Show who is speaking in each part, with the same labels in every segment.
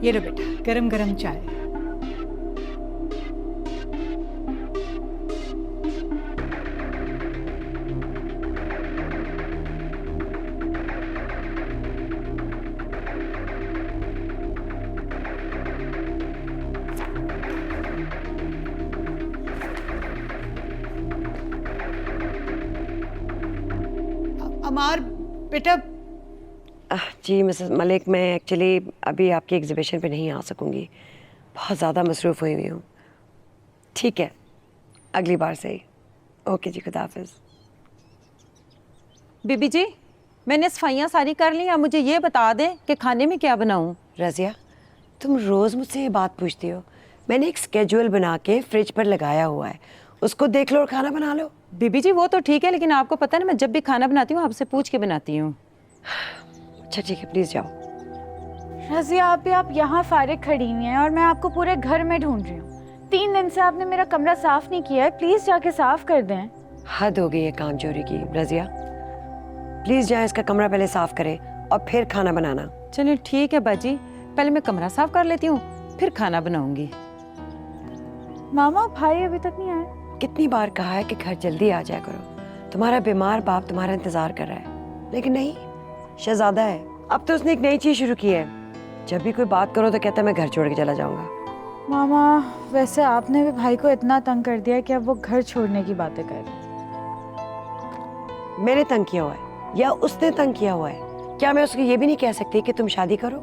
Speaker 1: ये लो बेटा, गरम गरम चाय। अमार बेटा।
Speaker 2: जी मिसेस मलिक, मैं एक्चुअली अभी आपकी एग्जीबिशन पे नहीं आ सकूंगी, बहुत ज़्यादा मसरूफ़ हुई हूँ। ठीक है, अगली बार से ही। ओके जी, खुदा हाफिज़।
Speaker 3: बीबी जी, मैंने सफाइयाँ सारी कर ली। अब मुझे ये बता दें कि खाने में क्या बनाऊं।
Speaker 2: रज़िया, तुम रोज़ मुझसे ये बात पूछती हो। मैंने एक स्केड्यूल बना के फ्रिज पर लगाया हुआ है, उसको देख लो और खाना बना लो।
Speaker 3: बीबी जी वो तो ठीक है, लेकिन आपको पता है ना, मैं जब भी खाना बनाती हूँ आपसे पूछ के बनाती हूँ।
Speaker 2: अच्छा ठीक है, प्लीज़ जाओ।
Speaker 4: रज़िया आप यहाँ फारिग खड़ी हुई हैं और मैं आपको पूरे घर में ढूंढ रही हूँ। 3 दिन से आपने मेरा कमरा साफ नहीं किया है, प्लीज जाके साफ कर दें।
Speaker 2: हद हो गई है काम चोरी की। रज़िया प्लीज़ जाए, इसका कमरा पहले साफ करें और फिर खाना बनाना।
Speaker 3: चलिए ठीक है बाजी, पहले मैं कमरा साफ कर लेती हूँ, फिर खाना बनाऊंगी।
Speaker 4: मामा भाई अभी तक नहीं आए?
Speaker 2: कितनी बार कहा है कि घर जल्दी आ जाया करो, तुम्हारा बीमार बाप तुम्हारा इंतजार कर रहा है, लेकिन नहीं, शहजादा है। अब तो उसने एक नई चीज शुरू की है, जब भी कोई बात करो तो कहता है मैं घर छोड़ के चला जाऊंगा।
Speaker 4: मामा वैसे आपने भी भाई को इतना तंग कर दिया कि अब वो घर छोड़ने की बातें कर रहे हैं।
Speaker 2: मैंने तंग किया हुआ है या उसने तंग किया हुआ है? क्या मैं उसको ये भी नहीं कह सकती कि तुम शादी करो?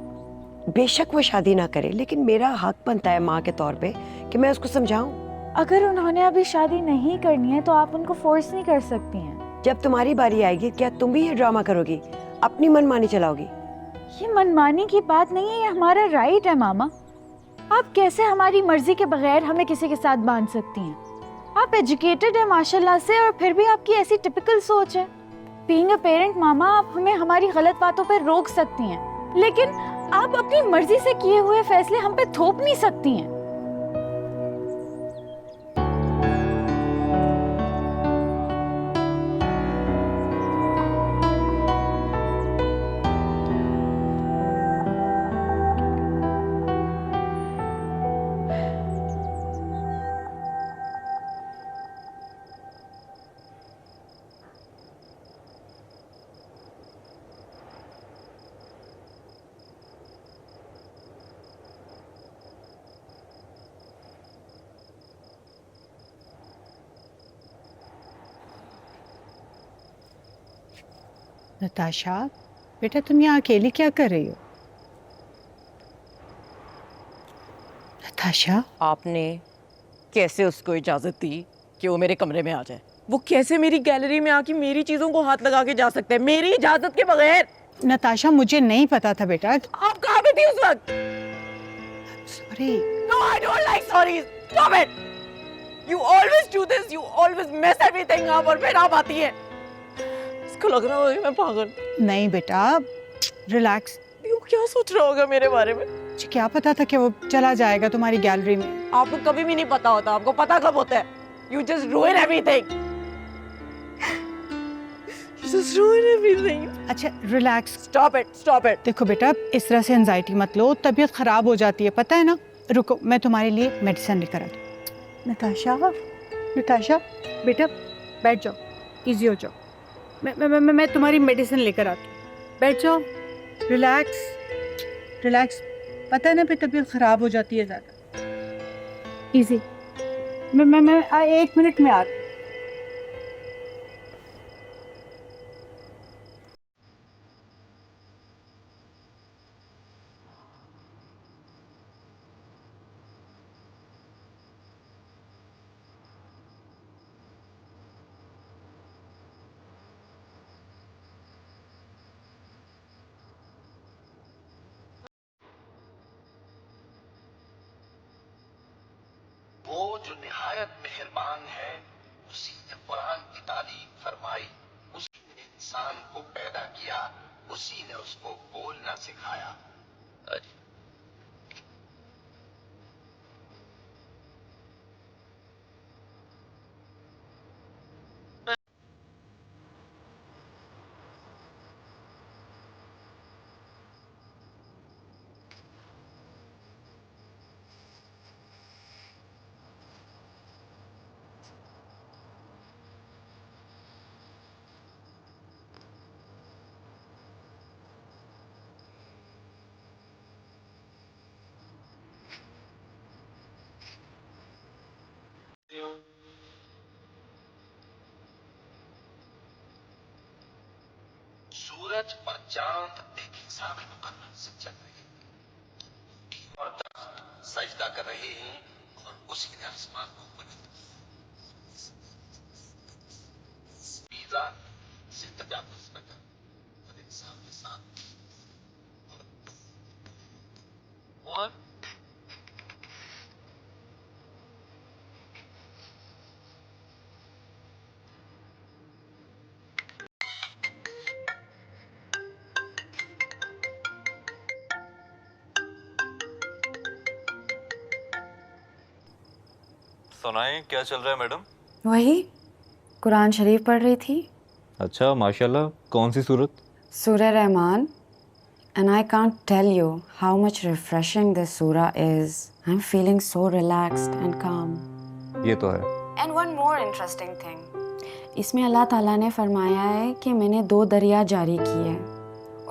Speaker 2: बेशक वो शादी ना करे, लेकिन मेरा हक बनता है माँ के तौर पे कि मैं उसको समझाऊं।
Speaker 4: अगर उन्होंने अभी शादी नहीं करनी है तो आप उनको फोर्स नहीं कर सकती हैं।
Speaker 2: जब तुम्हारी बारी आएगी, क्या तुम भी ये ड्रामा करोगी, अपनी मनमानी चलाओगी?
Speaker 4: ये मनमानी की बात नहीं है, ये हमारा राइट है मामा। आप कैसे हमारी मर्जी के बगैर हमें किसी के साथ बांध सकती हैं? आप एजुकेटेड है माशाल्लाह से, और फिर भी आपकी ऐसी टिपिकल सोच है। बीइंग अ पेरेंट मामा, आप हमें हमारी गलत बातों पर रोक सकती हैं, लेकिन आप अपनी मर्जी से किए हुए फैसले हम पे थोप नहीं सकती हैं।
Speaker 1: नताशा बेटा, तुम यहाँ अकेली क्या कर रही हो? नताशा,
Speaker 5: आपने कैसे उसको इजाजत दी कि वो मेरे कमरे में आ जाए? वो कैसे मेरी गैलरी में आके मेरी चीजों को हाथ लगा के जा सकते हैं मेरी इजाजत के बगैर?
Speaker 1: नताशा मुझे नहीं पता था बेटा।
Speaker 5: आप कहाँ पे थी उस वक्त?
Speaker 1: Sorry.
Speaker 5: No, I don't like sorries. Stop it. You always do this. You always mess everything up और फिर आप आती है। इसको लग रहा होगा मैं पागल।
Speaker 1: नहीं बेटा, रिलैक्स।
Speaker 5: वो क्या सोच रहा होगा मेरे बारे में?
Speaker 1: मुझे क्या पता था कि वो चला जाएगा तुम्हारी गैलरी में।
Speaker 5: आपको कभी भी नहीं पता होता, आपको पता कब होता है? You just ruin everything. You just ruin everything.
Speaker 1: अच्छा relax.
Speaker 5: Stop it. Stop it.
Speaker 1: देखो बेटा, इस तरह से एंजाइटी मत लो, तबीयत खराब हो जाती है, पता है ना। रुको, मैं तुम्हारे लिए मेडिसिन लेकर आती हूँ। नताशा, नताशा बेटा बैठ जाओ, इजी हो जाओ। मैं तुम्हारी मेडिसिन लेकर आती हूँ, बैठ जाओ। रिलैक्स रिलैक्स, पता है ना फिर तबीयत खराब हो जाती है ज़्यादा। इजी। मैं 1 मिनट में आ रही हूँ।
Speaker 6: वो जो निहायत मेहरबान है, उसी ने कुरान की तालीम फरमाई, उसी ने इंसान को पैदा किया, उसी ने उसको बोलना सिखाया। सूरज और चांद एक हिसाब मुकम्मल से चल रहे हैं और सजदा कर रहे हैं और उसी ने आसमान को मीज़ान से तजावुज़ न कर और इंसान के साथ और
Speaker 7: सुनाएं क्या चल रहा है मैडम?
Speaker 8: वही कुरान शरीफ पढ़ रही थी,
Speaker 7: अच्छा माशाल्लाह, कौन सी सूरत?
Speaker 8: सूरह Rahman, and I can't tell you how much refreshing this surah is. I'm feeling so relaxed and calm.
Speaker 7: ये तो है।
Speaker 8: And one more interesting thing. इसमें अल्लाह ताला ने फरमाया है कि मैंने 2 दरिया जारी किए हैं।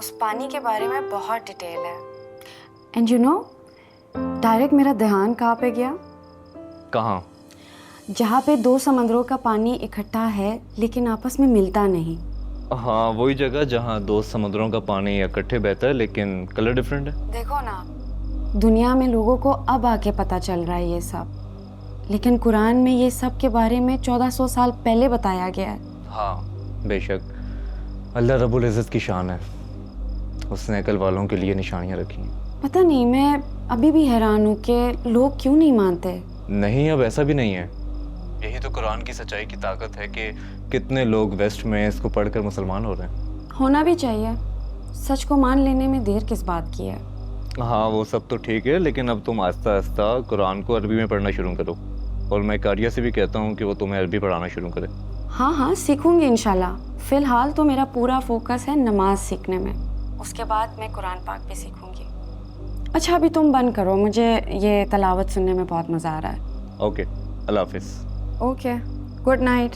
Speaker 8: उस पानी के बारे में बहुत डिटेल है। And you know, डायरेक्ट मेरा ध्यान कहाँ पे गया?
Speaker 7: कहाँ?
Speaker 8: जहाँ पे 2 समंदरों का पानी इकट्ठा है लेकिन आपस में मिलता नहीं।
Speaker 7: हाँ, वही जगह जहाँ 2 समुद्रों का पानी इकट्ठे बहता है लेकिन कलर डिफरेंट है।
Speaker 8: देखो ना, दुनिया में लोगों को अब आके पता चल रहा है ये सब, लेकिन कुरान में ये सब के बारे में 1400 साल पहले बताया गया है।
Speaker 7: हाँ बेशक, अल्लाह रब्बुल इज़्ज़त की शान है, उसने अकल वालों के लिए निशानियाँ रखी हैं।
Speaker 8: पता नहीं, मैं अभी भी हैरान हूँ कि लोग क्यों नहीं मानते।
Speaker 7: नहीं, अब ऐसा भी नहीं है। यही तो कुरान की सच्चाई की ताकत है कि कितने लोग वेस्ट में इसको पढ़कर मुसलमान हो रहे हैं।
Speaker 8: होना भी चाहिए, सच को मान लेने में देर किस बात की है।
Speaker 7: हाँ वो सब तो ठीक है, लेकिन अब तुम आहिस्ता आहिस्ता कुरान को अरबी में पढ़ना शुरू करो, और मैं कारिया से भी कहता हूँ कि वो तुम्हें अरबी पढ़ाना शुरू करे।
Speaker 8: हाँ हाँ, सीखूंगी इंशाल्लाह। फ़िलहाल तो मेरा पूरा फोकस है नमाज सीखने में, उसके बाद मैं कुरान पाक भी सीखूंगी। अच्छा अभी तुम बंद करो, मुझे ये तलावत सुनने में बहुत मज़ा आ रहा है।
Speaker 7: ओके, अल्लाह हाफिज़।
Speaker 8: Okay, good night.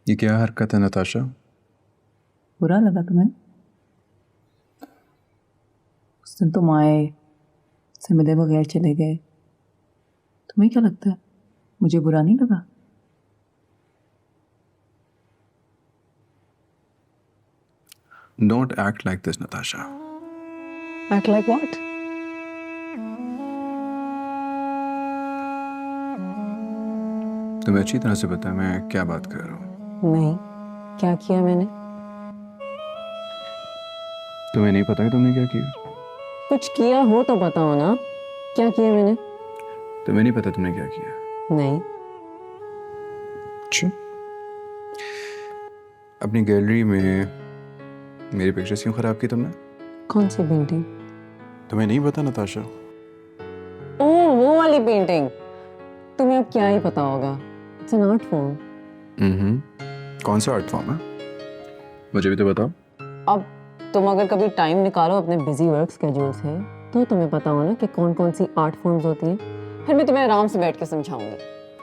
Speaker 9: ये क्या हरकत है नताशा?
Speaker 5: बुरा लगा तुम्हें? उस दिन तुम आए, से मिले बगैर चले गए, तुम्हें क्या लगता है मुझे बुरा नहीं लगा?
Speaker 9: Don't act like this, Natasha.
Speaker 5: Act like what?
Speaker 9: तुम्हें अच्छी तरह से पता है मैं क्या बात कर रहा हूँ।
Speaker 5: नहीं, क्या किया मैंने?
Speaker 9: तुम्हें नहीं पता कि तुमने क्या किया?
Speaker 5: कुछ किया हो तो बताओ ना, क्या किया मैंने?
Speaker 9: तुम्हें नहीं पता तुमने क्या किया?
Speaker 5: नहीं।
Speaker 9: अच्छा, अपनी गैलरी में मेरी पिक्चर्स क्यों खराब की तुमने?
Speaker 5: कौन सी पेंटिंग?
Speaker 9: तुम्हें नहीं पता नताशा?
Speaker 5: ओह, वो वाली पेंटिंग। तुम्हें अब क्या ही पता होगा, इट्स एन आर्ट फॉर्म।
Speaker 9: कौन सा आर्ट फॉर्म है? मुझे भी तो बताओ।
Speaker 5: अब तुम अगर कभी टाइम निकालो अपने बिजी वर्क स्केड्यूल से, तो तुम्हें पता हो ना कि कौन कौन सी आर्ट फॉर्म्स होती हैं। फिर मैं तुम्हें आराम से बैठ के समझाऊंगी,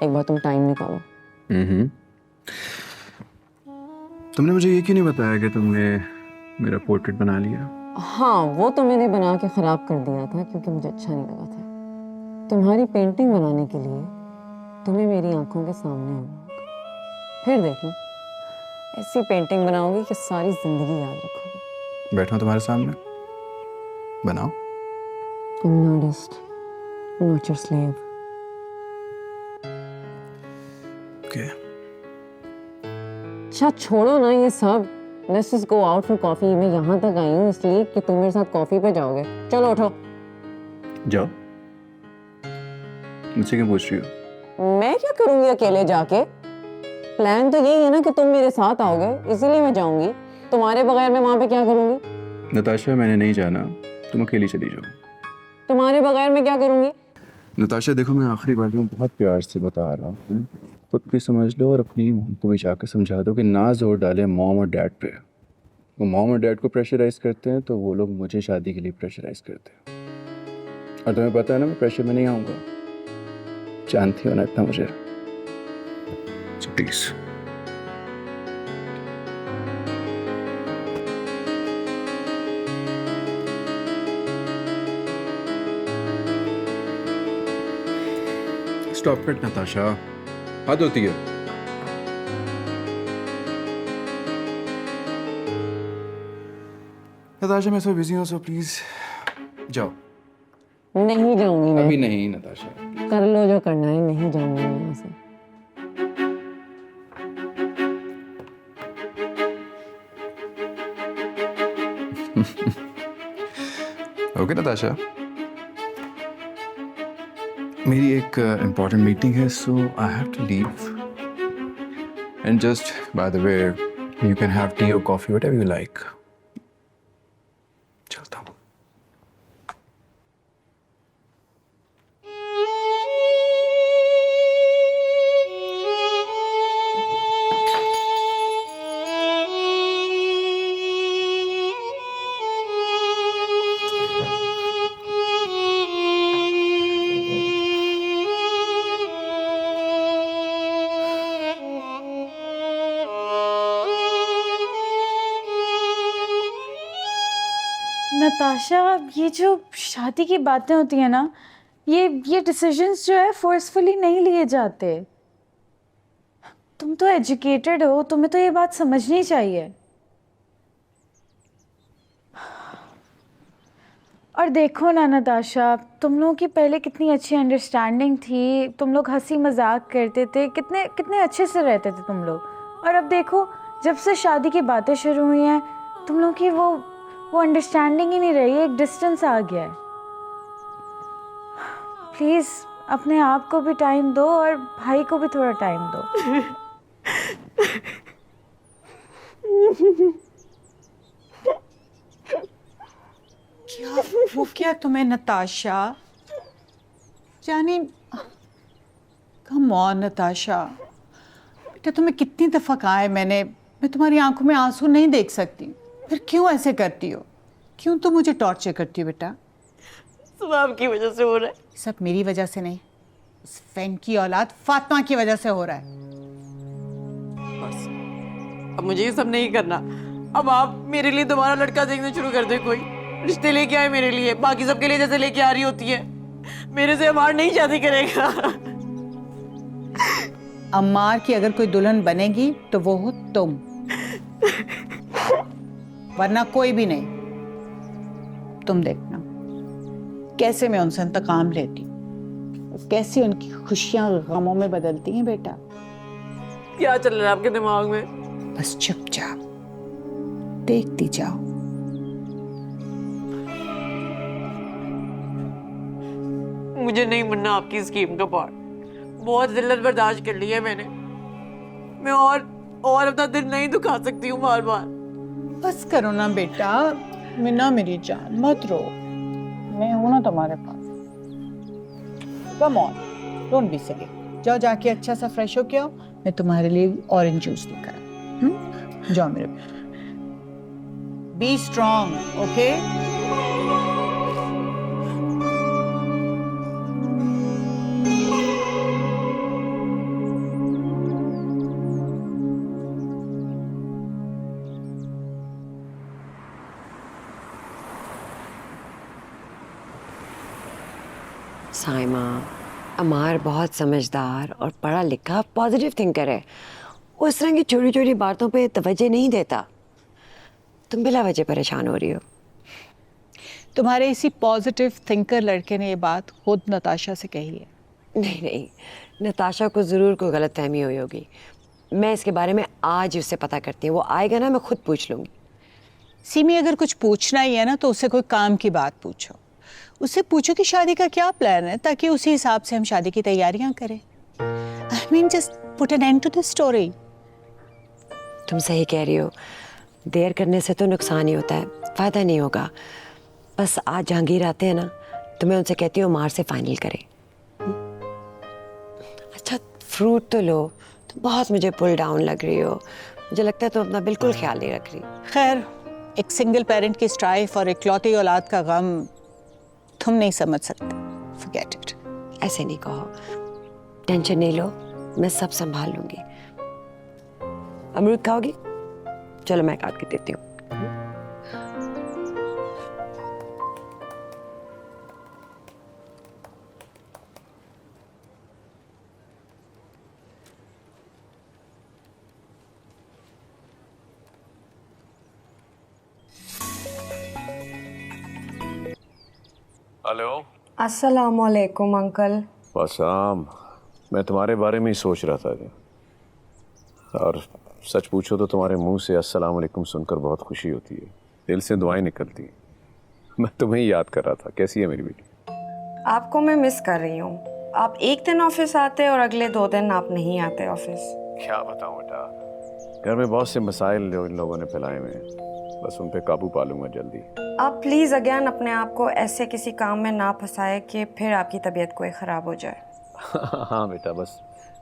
Speaker 5: एक बार तुम टाइम निकालो।
Speaker 9: तुमने मुझे ये क्यों नहीं बताया कि तुमने मेरा पोर्ट्रेट बना लिया?
Speaker 5: हाँ, वो तो मैंने बना के ख़राब कर दिया था क्योंकि मुझे अच्छा नहीं लगा था। तुम्हारी पेंटिंग बनाने के लिए तुम्हें मेरी आंखों के सामने आना होगा। फिर देखना, ऐसी पेंटिंग बनाओगी कि सारी ज़िंदगी याद रखोगे।
Speaker 9: बैठो तुम्हारे सामने, बनाओ।
Speaker 5: I'm an artist, not your slave.
Speaker 9: Okay.
Speaker 5: अच्छा छोड़ो ना ये सब, Let's just go out for coffee। मैं यहाँ तक आई हूँ इसलिए कि तुम मेरे साथ कॉफ़ी पे जाओगे। चलो उठो।
Speaker 9: जाओ, मुझसे क्यों पूछ रही हो?
Speaker 5: मैं क्या करूंगी अकेले जाके? प्लान तो यही है ना कि तुम मेरे साथ आओगे, इसीलिए मैं जाऊंगी। तुम्हारे बगैर मैं वहां पे क्या करूंगी?
Speaker 9: नताशा, मैंने नहीं जाना, तुम अकेली चली जाओ।
Speaker 5: तुम्हारे बगैर मैं क्या करूंगी?
Speaker 9: नताशा देखो, मैं आखिरी बार में बहुत प्यार से बता रहा हूँ, खुद भी समझ लो और अपनी मॉम को भी जाकर समझा दो कि ना जोर डाले मॉम और डैड पे। वो मॉम और डैड को प्रेशराइज करते हैं तो वो लोग मुझे शादी के लिए प्रेशराइज करते हैं। और तुम्हें पता है ना, मैं प्रेशर में नहीं आऊँगा, जानती हो ना इतना मुझे। प्लीज़ स्टॉप इट नताशा, हद होती है। नताशा, मैं सो बिजी हूँ, सो प्लीज जाओ।
Speaker 5: नहीं जाऊंगी मैं।
Speaker 9: अभी नहीं नताशा।
Speaker 5: कर लो जो करना है, नहीं जाऊंगी मैं यहाँ से।
Speaker 9: ओके नताशा, मेरी एक इम्पोर्टेंट मीटिंग है, so I have to leave. And just by the way, you can have tea और कॉफी, व्हाटएवर यू लाइक। चलता हूँ।
Speaker 4: नताशा, ये जो शादी की बातें होती हैं ना, ये डिसीजंस जो है फोर्सफुली नहीं लिए जाते। तुम तो एजुकेटेड हो, तुम्हें तो ये बात समझनी चाहिए। और देखो ना नताशा, तुम लोगों की पहले कितनी अच्छी अंडरस्टैंडिंग थी, तुम लोग हंसी मजाक करते थे, कितने कितने अच्छे से रहते थे तुम लोग। और अब देखो, जब से शादी की बातें शुरू हुई हैं, तुम लोग की वो अंडरस्टैंडिंग ही नहीं रही, एक डिस्टेंस आ गया है। प्लीज़ अपने आप को भी टाइम दो और भाई को भी थोड़ा टाइम दो।
Speaker 1: क्या वो क्या तुम्हें नताशा? जानी, कम ऑन नताशा, बेटा तुम्हें कितनी दफ़ा कहा है मैंने, मैं तुम्हारी आंखों में आंसू नहीं देख सकती, फिर क्यों ऐसे करती हो? क्यों तुम मुझे टॉर्चर करती हो बेटा?
Speaker 2: सब आपकी वजह से हो रहा है।
Speaker 1: सब मेरी वजह से नहीं, इस फैन की औलाद फातिमा की वजह से हो रहा है।
Speaker 10: बस अब मुझे ये सब नहीं करना। अब आप मेरे लिए दोबारा लड़का देखना शुरू कर दे, कोई रिश्ते लेके आए मेरे लिए, बाकी सबके लिए जैसे लेके आ रही होती है। मेरे से अमार नहीं शादी करेगा।
Speaker 1: अम्मार की अगर कोई दुल्हन बनेगी तो वो हो तुम, वरना कोई भी नहीं। तुम देखना कैसे मैं उनसे इंतकाम लेती, कैसे उनकी खुशियां गमों में बदलती हैं बेटा।
Speaker 10: क्या चल रहा है आपके दिमाग में?
Speaker 1: बस चुपचाप देखती जाओ।
Speaker 10: मुझे नहीं बनना आपकी स्कीम का पार्ट। बहुत जिल्लत बर्दाश्त कर ली है मैंने। मैं और अपना दिल नहीं दुखा सकती हूँ बार बार।
Speaker 1: बस करो ना बेटा, मिना मेरी जान, मत रो, मैं हूं ना तुम्हारे पास। Come on, don't be silly. जाओ जाके अच्छा सा फ्रेश हो के आओ, मैं तुम्हारे लिए ऑरेंज जूस लेकर आऊं। जाओ मेरे बेटा, बी स्ट्रॉन्ग, ओके?
Speaker 2: साइमा, अमार बहुत समझदार और पढ़ा लिखा पॉजिटिव थिंकर है। उस तरह की छोटी छोटी बातों पे तवज्जो नहीं देता। तुम बिला वजह परेशान हो रही हो।
Speaker 1: तुम्हारे इसी पॉजिटिव थिंकर लड़के ने ये बात खुद नताशा से कही है।
Speaker 2: नहीं नहीं, नताशा को ज़रूर कोई गलत फहमी हुई होगी। मैं इसके बारे में आज उससे पता करती हूँ। वो आएगा ना, मैं खुद पूछ लूँगी।
Speaker 1: सीमी, अगर कुछ पूछना ही है ना तो उससे कोई काम की बात पूछो। उससे पूछो कि शादी का क्या प्लान है, ताकि उसी हिसाब से हम शादी की तैयारियां करें। I mean just put an end to the story.
Speaker 2: तुम सही कह रही हो, देर करने से तो नुकसान ही होता है, फ़ायदा नहीं होगा। बस आज जहांगीर आते हैं ना, तो मैं उनसे कहती हूँ मार से फाइनल करें। अच्छा फ्रूट तो लो, तुम बहुत मुझे पुल डाउन लग रही हो। मुझे लगता है तुम अपना बिल्कुल ख्याल नहीं रख रही।
Speaker 1: खैर, एक सिंगल पेरेंट की स्ट्राइफ और इकलौती औलाद का गम तुम नहीं समझ सकते। Forget it.
Speaker 2: ऐसे नहीं कहो, टेंशन नहीं लो, मैं सब संभाल लूंगी। अमरूद खाओगी? चलो मैं काट के देती हूँ।
Speaker 9: हेलो।
Speaker 2: अस्सलामुअलैकुम अंकल।
Speaker 9: वसाम, मैं तुम्हारे बारे में ही सोच रहा था जी। और सच पूछो तो तुम्हारे मुंह से अस्सलाम वालेकुम सुनकर बहुत खुशी होती है, दिल से दुआएं निकलती हैं। मैं तुम्हें ही याद कर रहा था। कैसी है मेरी बेटी?
Speaker 11: आपको मैं मिस कर रही हूँ। आप एक दिन ऑफिस आते और अगले 2 दिन आप नहीं आते ऑफिस।
Speaker 9: क्या बताऊं बेटा, घर में बहुत से मसाइल जो इन लोगों ने फैलाए हुए हैं, बस उन पे काबू पा लूंगा जल्दी।
Speaker 11: आप प्लीज़ अगेन अपने आप को ऐसे किसी काम में ना फंसाए कि फिर आपकी तबीयत कोई ख़राब हो जाए।
Speaker 9: हाँ बेटा, बस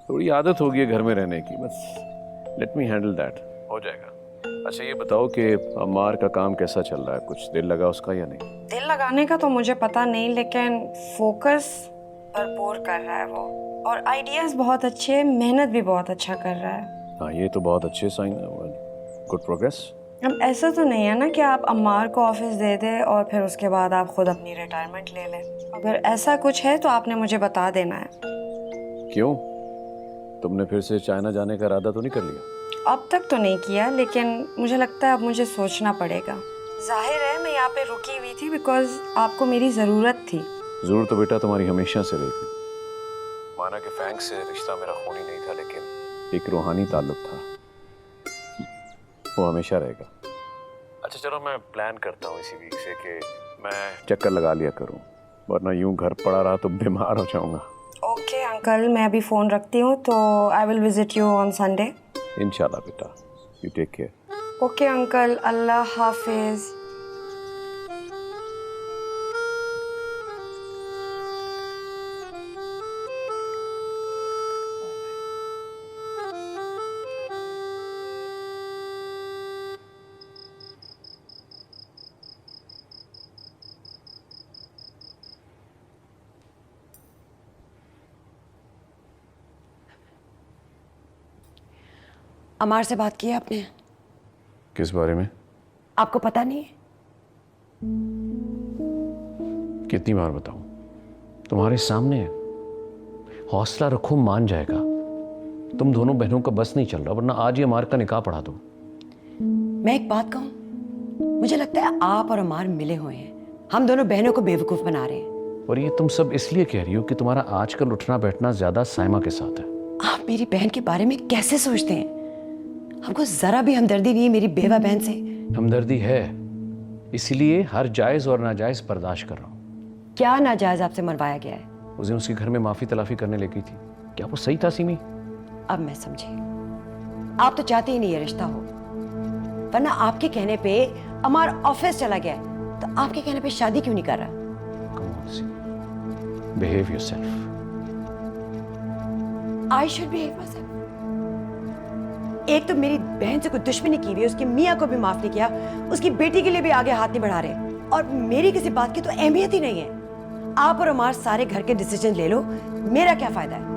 Speaker 9: थोड़ी आदत होगी है घर में रहने की, बस लेट मी हैंडल दैट, हो जाएगा। अच्छा ये बताओ कि अम्मार का काम कैसा चल रहा है? कुछ दिल लगा उसका या नहीं?
Speaker 11: दिल लगाने का तो मुझे पता नहीं, लेकिन फोकस भरपूर कर रहा है वो, और आइडियाज़ बहुत अच्छे, मेहनत भी बहुत अच्छा कर रहा है।
Speaker 9: हाँ ये तो बहुत अच्छे साइन है, गुड प्रोग्रेस।
Speaker 11: अब ऐसा तो नहीं है ना कि आप अम्मार को ऑफिस दे दें और फिर उसके बाद आप खुद अपनी रिटायरमेंट ले लें। अगर ऐसा कुछ है तो आपने मुझे बता देना है।
Speaker 9: क्यों, तुमने फिर से चाइना जाने का इरादा तो नहीं कर लिया?
Speaker 11: अब तक तो नहीं किया, लेकिन मुझे लगता है अब मुझे सोचना पड़ेगा। जाहिर है मैं यहाँ पे रुकी हुई थी बिकॉज आपको मेरी ज़रूरत थी।
Speaker 9: जरूर तो बेटा तुम्हारी हमेशा से रही थी। माना कि फैंग से रिश्ता मेरा खूनी नहीं था, लेकिन एक रूहानी ताल्लुक था, वो हमेशा रहेगा। अच्छा चलो मैं प्लान करता हूँ इसी वीक से कि मैं चक्कर लगा लिया करूँ, वरना यूं घर पड़ा रहा तो बीमार हो जाऊंगा।
Speaker 11: ओके अंकल, मैं अभी फ़ोन रखती हूँ, तो I will visit you on Sunday.
Speaker 9: इंशाल्लाह बेटा, you take care.
Speaker 11: Okay uncle, अल्लाह हाफिज़।
Speaker 2: अमार से बात की है आपने?
Speaker 9: किस बारे में?
Speaker 2: आपको पता नहीं है?
Speaker 12: कितनी बार बताऊं, तुम्हारे सामने है। हौसला रखो, मान जाएगा। तुम दोनों बहनों का बस नहीं चल रहा, वरना आज ही अमार का निकाह पढ़ा दो।
Speaker 2: मैं एक बात कहूं, मुझे लगता है आप और अमार मिले हुए हैं, हम दोनों बहनों को बेवकूफ बना रहे हैं।
Speaker 12: और ये तुम सब इसलिए कह रही हो कि तुम्हारा आजकल उठना बैठना ज्यादा साइमा के साथ है।
Speaker 2: आप मेरी बहन के बारे में कैसे सोचते हैं? हमको जरा भी हमदर्दी नहीं है मेरी बेवा बहन से।
Speaker 12: हमदर्दी है, इसीलिए हर जायज और नाजायज बर्दाश्त कर रहा हूँ।
Speaker 2: क्या नाजायज आपसे मरवाया गया है?
Speaker 12: उस दिन उसके घर में माफी तलाफी करने लगी थी, क्या वो सही था सीमी?
Speaker 2: अब मैं समझी, आप तो चाहते ही नहीं ये रिश्ता हो, वरना आपके कहने पे अमार ऑफिस चला गया है, तो आपके कहने पे शादी क्यों नहीं कर रहा?
Speaker 12: Come on, Simi. Behave yourself.
Speaker 2: I should behave myself. एक तो मेरी बहन से कोई दुश्मनी की हुई है, उसकी मियाँ को भी माफ नहीं किया, उसकी बेटी के लिए भी आगे हाथ नहीं बढ़ा रहे, और मेरी किसी बात की तो अहमियत ही नहीं है। आप और अमार सारे घर के डिसीजन ले लो, मेरा क्या फायदा है?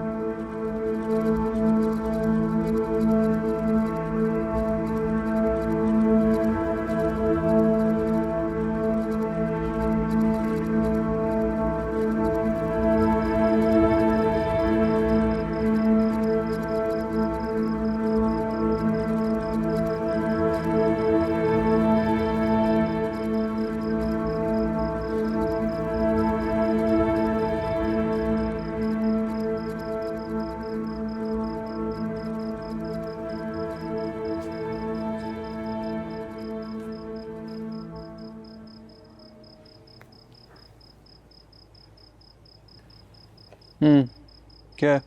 Speaker 9: क्या है?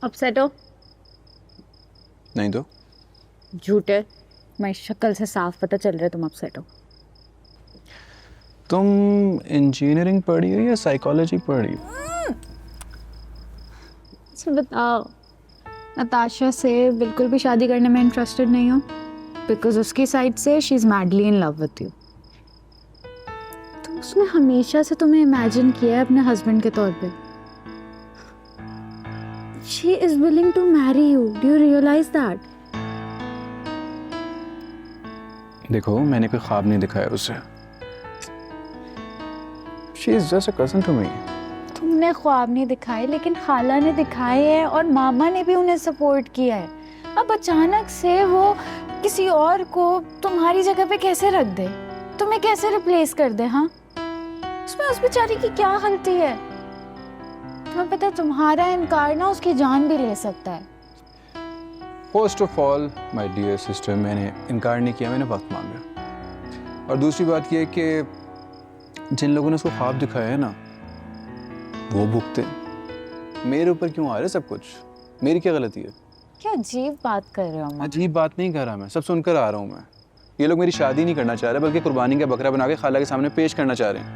Speaker 4: अपसेट हो?
Speaker 9: नहीं तो
Speaker 4: झूठे, मैं शक्ल से साफ पता चल रहा है तुम अपसेट हो।
Speaker 9: तुम इंजीनियरिंग पढ़ी हो या साइकोलॉजी पढ़ी हो?
Speaker 4: अच्छा बताओ, नताशा से बिल्कुल भी शादी करने में इंटरेस्टेड नहीं हो? बिकॉज उसकी साइड से she is madly in love with you. तो उसने हमेशा से तुम्हें इमेजिन किया है अपने हस्बैंड के तौर पे। She is willing to marry you, do you realize that?
Speaker 9: देखो, मैंने कोई ख्वाब नहीं दिखाया उसे। She is just a cousin to me.
Speaker 4: तुमने ख्वाब नहीं दिखाए, लेकिन खाला ने दिखाए हैं और मामा ने भी उन्हें सपोर्ट किया है। अब अचानक से वो किसी और को तुम्हारी जगह पे कैसे रख दे, तुम्हें कैसे रिप्लेस कर दे? हाँ, उसमें उस बेचारी की क्या गलती है? तुम्हें पता है तुम्हारा इनकार ना उसकी जान भी ले सकता है।
Speaker 9: First of all my dear sister, मैंने इनकार नहीं किया, मैंने वक्त मांगा। और दूसरी बात यह है कि जिन लोगों ने उसको ख्वाब दिखाया है ना, वो भुगते। मेरे ऊपर क्यों आ रहा है सब कुछ? मेरी क्या गलती है?
Speaker 4: क्या अजीब बात कर रहे हो?
Speaker 9: अजीब बात नहीं कर रहा मैं, सब सुनकर आ रहा हूँ मैं। ये लोग मेरी शादी नहीं करना चाह रहे, बल्कि कुर्बानी का बकरा बना के खाला के सामने पेश करना चाह रहे हैं।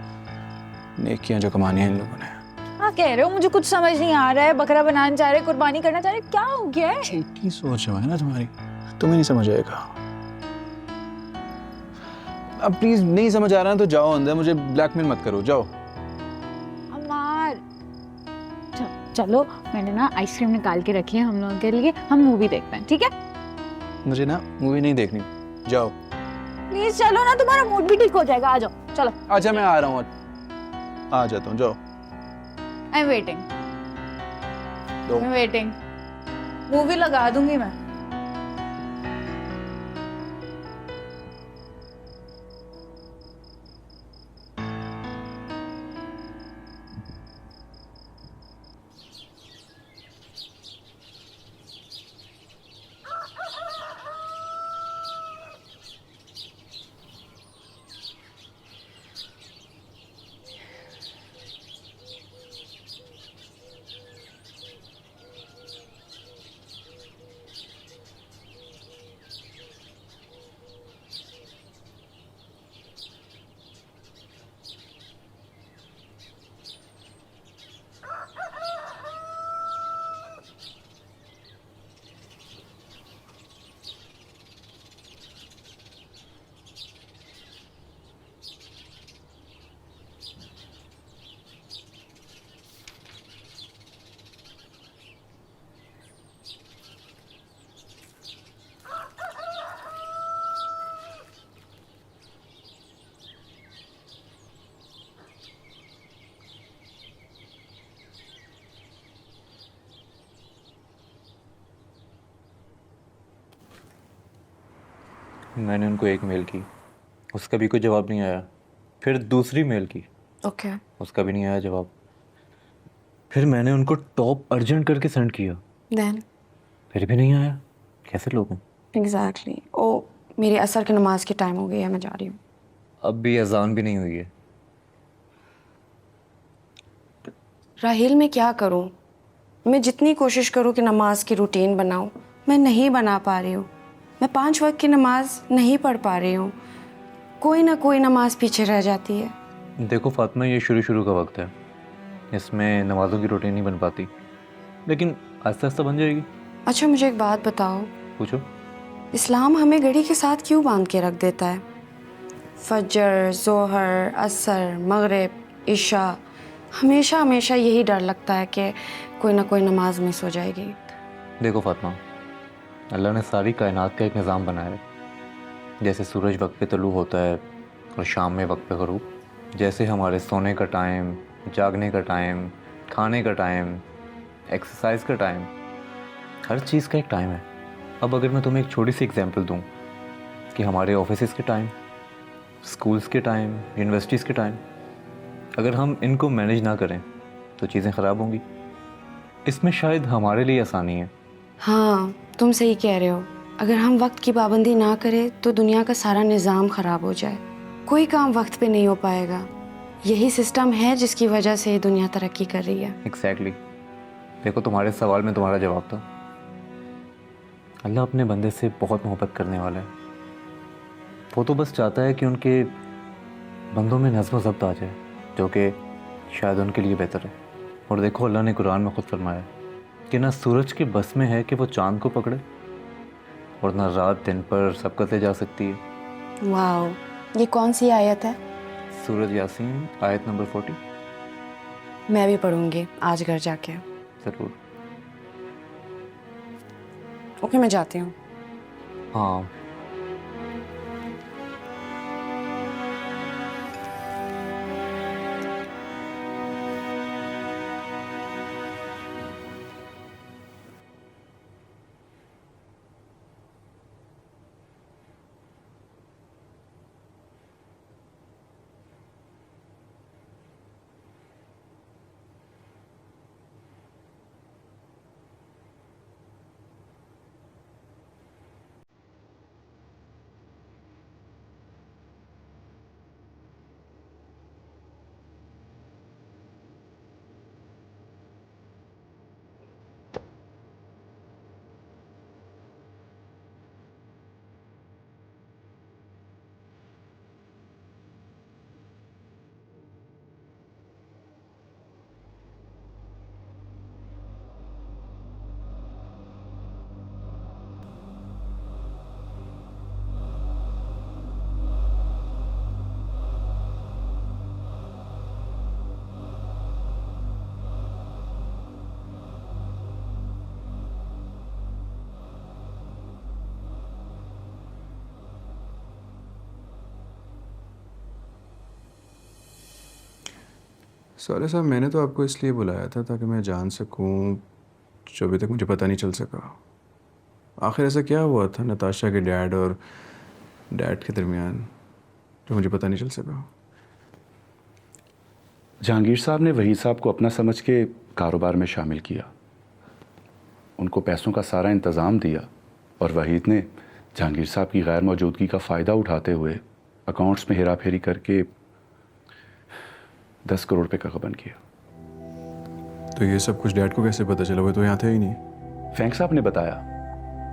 Speaker 9: नेकियां जो कमानी है इन लोगों ने।
Speaker 4: हाँ कह रहे हो, मुझे कुछ समझ नहीं आ रहा है। बकरा बनाना चाह रहे, कुर्बानी करना चाह रहे, क्या हो गया है?
Speaker 9: छोटी सोच है ना तुम्हारी, तुम्हें नहीं समझ आएगा। अब प्लीज, नहीं समझ आ रहा है तो जाओ अंदर, मुझे ब्लैकमेल मत करो, जाओ।
Speaker 4: अमार, चलो मैंने ना आइसक्रीम निकाल के रखी है हम लोगों के लिए, हम मूवी देखते हैं, ठीक है?
Speaker 9: मुझे ना मूवी नहीं देखनी, जाओ
Speaker 4: प्लीज चलो ना, तुम्हारा मूड भी ठीक हो जाएगा। आ जाओ, चलो।
Speaker 9: अच्छा मैं आ रहा हूँ, आ जाता हूँ, जाओ।
Speaker 4: आई एम वेटिंग, मैं वेटिंग। मूवी लगा दूंगी मैं।
Speaker 7: मैंने उनको एक मेल की, उसका भी कोई जवाब नहीं आया। फिर दूसरी मेल की,
Speaker 11: ओके
Speaker 7: उसका भी नहीं आया जवाब। फिर मैंने उनको टॉप अर्जेंट करके सेंड किया,
Speaker 11: देन
Speaker 7: फिर भी नहीं आया। कैसे लोग हैं?
Speaker 11: एग्जैक्टली। ओ, मेरी असर की नमाज की टाइम हो गई है, मैं जा रही हूँ।
Speaker 7: अब भी अजान भी नहीं हुई है।
Speaker 11: राहिल, मैं क्या करूँ? मैं जितनी कोशिश करूँ कि नमाज की रूटीन बनाऊँ, मैं नहीं बना पा रही हूँ। मैं 5 वक्त की नमाज नहीं पढ़ पा रही हूँ। कोई ना कोई नमाज पीछे रह जाती है।
Speaker 7: देखो फातिमा, ये शुरू का वक्त है, इसमें नमाज़ों की रूटीन नहीं बन पाती, लेकिन आहिस्ता आहिस्ता बन जाएगी।
Speaker 11: अच्छा मुझे एक बात बताओ,
Speaker 7: पूछो।
Speaker 11: इस्लाम हमें घड़ी के साथ क्यों बांध के रख देता है? फजर, जोहर, असर, मगरिब, इशा, हमेशा हमेशा यही डर लगता है कि कोई ना कोई नमाज मिस हो जाएगी।
Speaker 7: देखो फातिमा, अल्लाह ने सारी कायनात का एक निज़ाम बनाया है। जैसे सूरज वक्त पे तलू होता है और शाम में वक्त पे ग़रूब, जैसे हमारे सोने का टाइम, जागने का टाइम, खाने का टाइम, एक्सरसाइज का टाइम, हर चीज़ का एक टाइम है। अब अगर मैं तुम्हें एक छोटी सी एग्जांपल दूं कि हमारे ऑफिसेज़ के टाइम, स्कूल्स के टाइम, यूनिवर्सिटीज़ के टाइम, अगर हम इनको मैनेज ना करें तो चीज़ें ख़राब होंगी। इसमें शायद हमारे लिए आसानी है।
Speaker 11: हाँ तुम सही कह रहे हो। अगर हम वक्त की पाबंदी ना करें तो दुनिया का सारा निज़ाम ख़राब हो जाए, कोई काम वक्त पे नहीं हो पाएगा। यही सिस्टम है जिसकी वजह से दुनिया तरक्की कर रही है।
Speaker 7: एग्जैक्टली। देखो, तुम्हारे सवाल में तुम्हारा जवाब था। अल्लाह अपने बंदे से बहुत मोहब्बत करने वाला है। वो तो बस चाहता है कि उनके बंदों में नज़्म ज़ब्त आ जाए, जो कि शायद उनके लिए बेहतर है। और देखो, अल्लाह ने कुरान में खुद फरमाया कि ना सूरज के बस में है कि वो चांद को पकड़े, और ना रात दिन पर सबकत ले जा सकती है।
Speaker 11: वाओ, ये कौन सी आयत है?
Speaker 7: सूरज यासीन आयत नंबर 40।
Speaker 11: मैं भी पढ़ूंगी आज घर जाके।
Speaker 7: ज़रूर।
Speaker 11: ओके, मैं जाती हूँ।
Speaker 7: हाँ,
Speaker 9: सॉरी साहब, मैंने तो आपको इसलिए बुलाया था ताकि मैं जान सकूं जो अभी तक मुझे पता नहीं चल सका। आखिर ऐसा क्या हुआ था नताशा के डैड और डैड के दरमियान जो मुझे पता नहीं चल सका?
Speaker 13: जहांगीर साहब ने वहीद साहब को अपना समझ के कारोबार में शामिल किया, उनको पैसों का सारा इंतज़ाम दिया, और वहीद ने जहांगीर साहब की गैर मौजूदगी का फ़ायदा उठाते हुए अकाउंट्स में हेरा फेरी करके 10 करोड़ रुपए का गबन किया।
Speaker 9: तो ये सब कुछ डैड को कैसे पता चला? वो तो यहाँ थे ही नहीं।
Speaker 13: फैंक साहब ने बताया,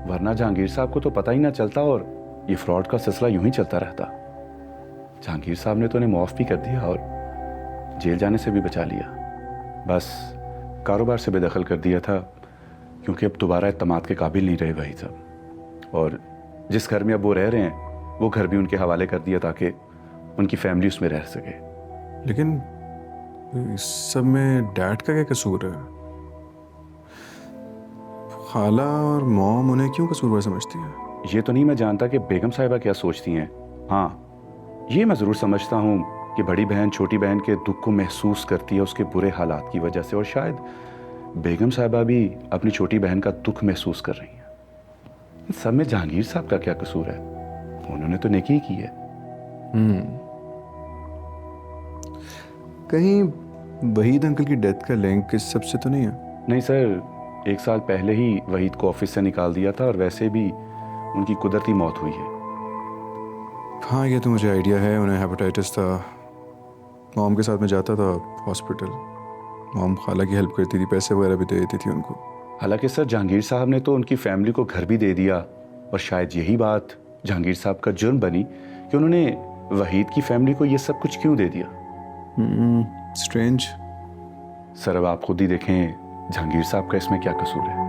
Speaker 13: वरना जहांगीर साहब को तो पता ही ना चलता और ये फ्रॉड का सिलसिला यूं ही चलता रहता। जहांगीर साहब ने तो उन्हें माफ़ भी कर दिया और जेल जाने से भी बचा लिया। बस कारोबार से बेदखल कर दिया था क्योंकि अब दोबारा एतमाद के काबिल नहीं रहे वही साहब, और जिस घर में अब वो रह रहे हैं वो घर भी उनके हवाले कर दिया ताकि उनकी फैमिली उसमें रह सके।
Speaker 9: लेकिन इस सब में डैड का क्या कसूर है? खाला और मॉम उन्हें क्यों कसूरवार समझती है?
Speaker 13: ये तो नहीं मैं जानता कि बेगम साहिबा क्या सोचती हैं। हाँ, ये मैं ज़रूर समझता हूँ कि बड़ी बहन छोटी बहन के दुख को महसूस करती है उसके बुरे हालात की वजह से, और शायद बेगम साहिबा भी अपनी छोटी बहन का दुख महसूस कर रही हैं। इन सब में जहांगीर साहब का क्या कसूर है? उन्होंने तो नेकी ही की है।
Speaker 9: कहीं वहीद अंकल की डेथ का लिंक इस सब से तो नहीं है?
Speaker 13: नहीं सर, 1 साल पहले ही वहीद को ऑफिस से निकाल दिया था और वैसे भी उनकी कुदरती मौत हुई है।
Speaker 9: हाँ, ये तो मुझे आइडिया है। उन्हें हेपेटाइटिस था। मॉम के साथ में जाता था हॉस्पिटल। मॉम खाला की हेल्प करती थी, पैसे वगैरह भी दे देती थी उनको।
Speaker 13: हालांकि सर जहांगीर साहब ने तो उनकी फैमिली को घर भी दे दिया, और शायद यही बात जहांगीर साहब का जुर्म बनी कि उन्होंने वहीद की फैमिली को ये सब कुछ क्यों दे दिया।
Speaker 9: स्ट्रेंज।
Speaker 13: सर अब आप खुद ही देखें जहांगीर साहब का इसमें क्या कसूर है।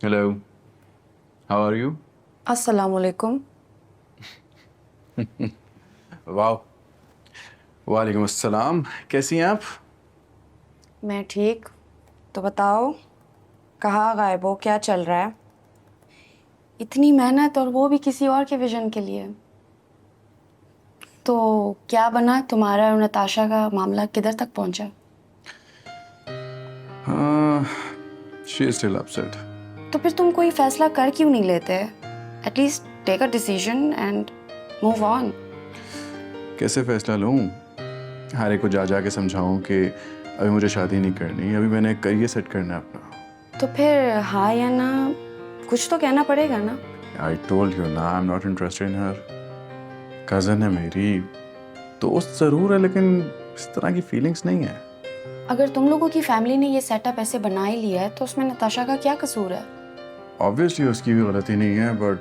Speaker 9: Hello, how are you?
Speaker 11: अस्सलाम वालेकुम।
Speaker 9: वाह, वालेकुम अस्सलाम। कैसी हैं आप?
Speaker 11: मैं ठीक। तो बताओ, कहाँ गायब हो? क्या चल रहा है? इतनी मेहनत और वो भी किसी और के विजन के लिए। तो क्या बना तुम्हारा और नताशा का मामला? किधर तक पहुंचा?
Speaker 9: She is still upset.
Speaker 11: तो फिर तुम कोई फैसला कर क्यों नहीं लेते? At least take a decision and move on.
Speaker 9: कैसे फैसला लूँ? हर एक को जा जा के समझाऊँ कि अभी मुझे शादी नहीं करनी, अभी मैंने करियर सेट करना है अपना।
Speaker 11: तो फिर हाँ या ना कुछ तो कहना पड़ेगा ना।
Speaker 9: आई टोल्ड यू ना, I am not interested in her. Cousin है मेरी, दोस्त ज़रूर है, लेकिन इस तरह की फीलिंग्स नहीं है।
Speaker 11: अगर तुम लोगों की फैमिली ने ये सेटअप ऐसे बना ही लिया है तो उसमें नताशा का क्या कसूर है?
Speaker 9: ऑब्वियसली उसकी भी गलती नहीं है, but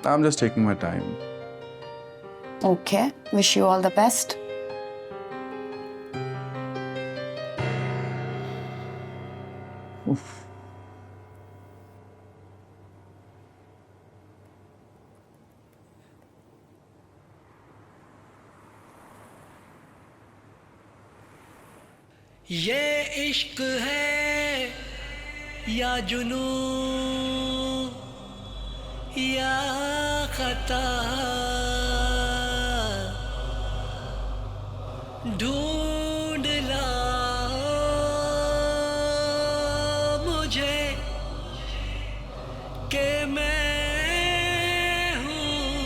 Speaker 9: I am just taking my time.
Speaker 11: Okay, wish you all the best.
Speaker 6: ये इश्क है या जुनू या खता, ढूंढ लाओ मुझे कि मैं हूँ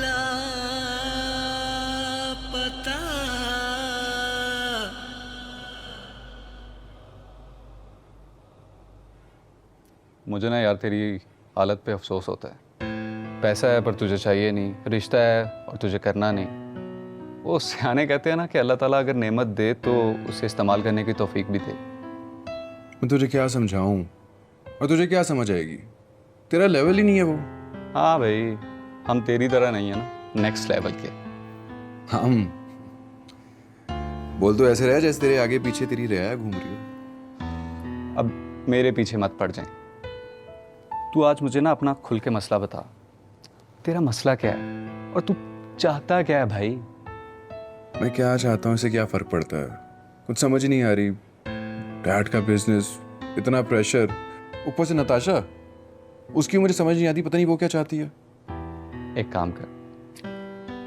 Speaker 6: लापता।
Speaker 13: मुझे ना यार तेरी हालत पे अफसोस होता है। पैसा है पर तुझे चाहिए नहीं, रिश्ता है और तुझे करना नहीं। वो सियाने कहते हैं ना कि अल्लाह ताला अगर नेमत दे तो उसे इस्तेमाल करने की तौफीक भी दे।
Speaker 9: मैं तुझे क्या समझाऊं और तुझे क्या समझ आएगी? तेरा लेवल ही नहीं है वो।
Speaker 13: हाँ भाई, हम तेरी तरह नहीं है ना, नेक्स्ट लेवल के।
Speaker 9: हम बोल तो ऐसे रहा जैसे तेरे आगे पीछे तेरी रिया घूम रही हो।
Speaker 13: अब मेरे पीछे मत पड़ जाए। तू आज मुझे ना अपना खुल के मसला बता। तेरा मसला क्या है और तू चाहता क्या है भाई?
Speaker 9: मैं क्या चाहता हूँ, इससे क्या फ़र्क पड़ता है? कुछ समझ ही नहीं आ रही। डैड का बिजनेस, इतना प्रेशर, ऊपर से नताशा, उसकी मुझे समझ नहीं आती, पता नहीं वो क्या चाहती है।
Speaker 13: एक काम कर,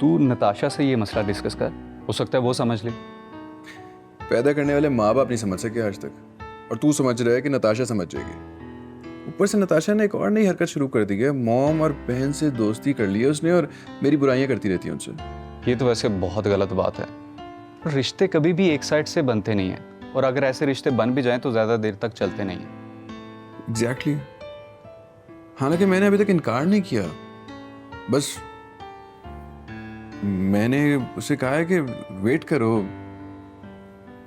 Speaker 13: तू नताशा से ये मसला डिस्कस कर, हो सकता है वो समझ ले।
Speaker 9: पैदा करने वाले माँ बाप नहीं समझ सके आज तक, और तू समझ रहा है कि नताशा समझ जाएगी। ऊपर से नताशा ने एक और नई हरकत शुरू कर दी है। मॉम और बहन से दोस्ती कर ली है उसने और मेरी बुराइयां करती रहती है उनसे।
Speaker 13: ये तो वैसे बहुत गलत बात है। रिश्ते कभी भी एक साइड से बनते नहीं हैं, और अगर ऐसे रिश्ते बन भी जाएं तो ज़्यादा देर तक चलते नहीं हैं।
Speaker 9: एग्जैक्टली। हालांकि मैंने अभी तक इनकार नहीं किया, बस मैंने उसे कहा है कि वेट करो,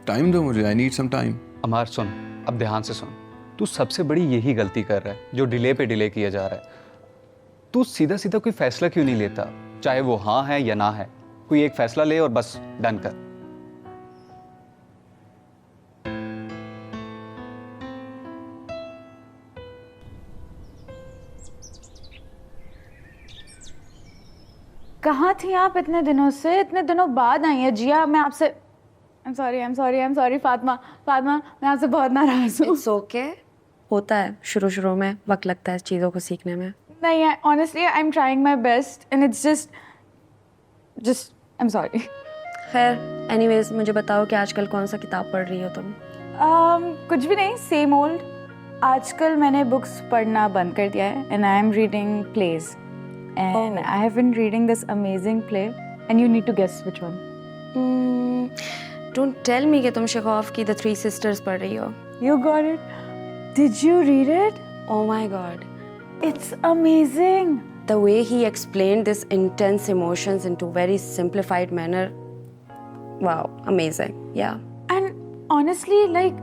Speaker 9: टाइम दो मुझे, आई नीड सम टाइम।
Speaker 13: अमार सुन, अब ध्यान से सुन। तू सबसे बड़ी यही गलती कर रहा है जो डिले पे डिले किया जा रहा है। तू सीधा सीधा कोई फैसला क्यों नहीं लेता, चाहे वो हाँ है या ना है? कोई एक फैसला ले और बस डन कर।
Speaker 4: कहाँ थी आप इतने दिनों से? इतने दिनों बाद आई है जिया। मैं आपसे आई एम सॉरी फातिमा, मैं आपसे बहुत नाराज हूँ।
Speaker 11: इट्स ओके, होता है, शुरू शुरू में वक्त लगता है चीज़ों को सीखने में।
Speaker 4: नहीं है, honestly I am trying my best and it's just I am sorry.
Speaker 11: खैर, एनीवेज मुझे बताओ कि आजकल कौन सा किताब पढ़ रही हो तुम?
Speaker 4: कुछ भी नहीं, सेम ओल्ड। आजकल मैंने बुक्स पढ़ना बंद कर दिया है and I am reading plays and I have been reading this amazing play and you need to guess which one.
Speaker 11: Don't tell me कि तुम शेखोव की द थ्री सिस्टर्स पढ़ रही हो।
Speaker 4: You got it? Did you read it?
Speaker 11: Oh my God.
Speaker 4: It's amazing.
Speaker 11: The way he explained this intense emotions into very simplified manner. Wow, amazing. Yeah.
Speaker 4: And honestly, like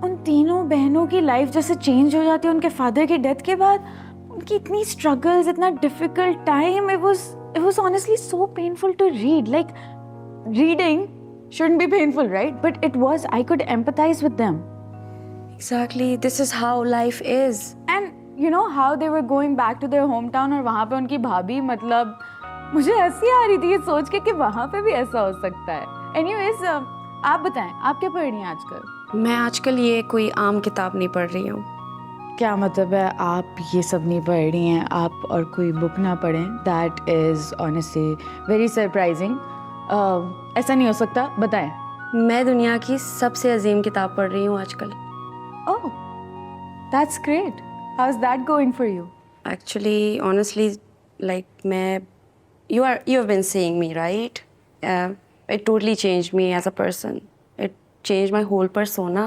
Speaker 4: उन तीनों बहनों की life जैसे change हो जाती है उनके father की डेथ के बाद। उनकी इतनी स्ट्रगल्स, इतना difficult time, it was honestly so painful to read. Like reading shouldn't be painful, right? But it was. I could empathize with them.
Speaker 11: Exactly. This is how life is.
Speaker 4: And you know how they were going back to their hometown और वहाँ पे उनकी भाभी, मतलब मुझे हंसी आ रही थी ये सोच के कि वहाँ पे भी ऐसा हो सकता है। Anyways, आप बताएं, आप क्या पढ़ रही हैं आजकल?
Speaker 11: मैं आजकल ये कोई आम किताब नहीं पढ़ रही हूँ।
Speaker 4: क्या मतलब है आप ये सब नहीं पढ़ रही हैं, आप और कोई बुक ना पढ़ें? That is honestly very surprising. ऐसा नहीं हो सकता, बताएं।
Speaker 11: मैं दुनिया की सबसे अजीम किताब पढ़ रही हूँ आजकल।
Speaker 4: Oh, that's great. How's that going for you?
Speaker 11: Actually, honestly, like you have been seeing me, right? It totally changed me as a person. It changed my whole persona.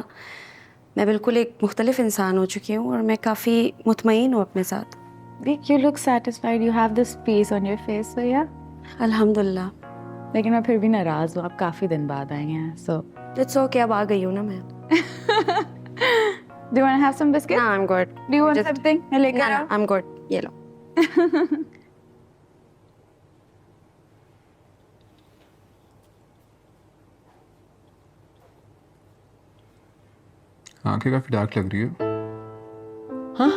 Speaker 11: मैं बिल्कुल एक मुख्तलिफ इंसान हो चुकी हूँ और मैं काफ़ी मुतमईन हूँ अपने साथ।
Speaker 4: Vic, you look satisfied. You have this peace on your face, so yeah.
Speaker 11: अल्हम्दुलिल्लाह।
Speaker 4: लेकिन मैं फिर भी नाराज हूँ, आप काफी दिन बाद आए हैं, so.
Speaker 11: इट्स ओके, अब आ गई हूँ ना मैं।
Speaker 4: Do you want to have some biscuits?
Speaker 11: ना, I am good.
Speaker 4: Do you want something? मैं लेकर
Speaker 11: ना,
Speaker 4: आऊँ?
Speaker 11: आई एम गुड, ये लो।
Speaker 9: आंखें काफी डार्क लग रही है।
Speaker 10: हाँ?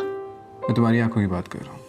Speaker 9: मैं तुम्हारी आंखों की बात कर रहा हूँ।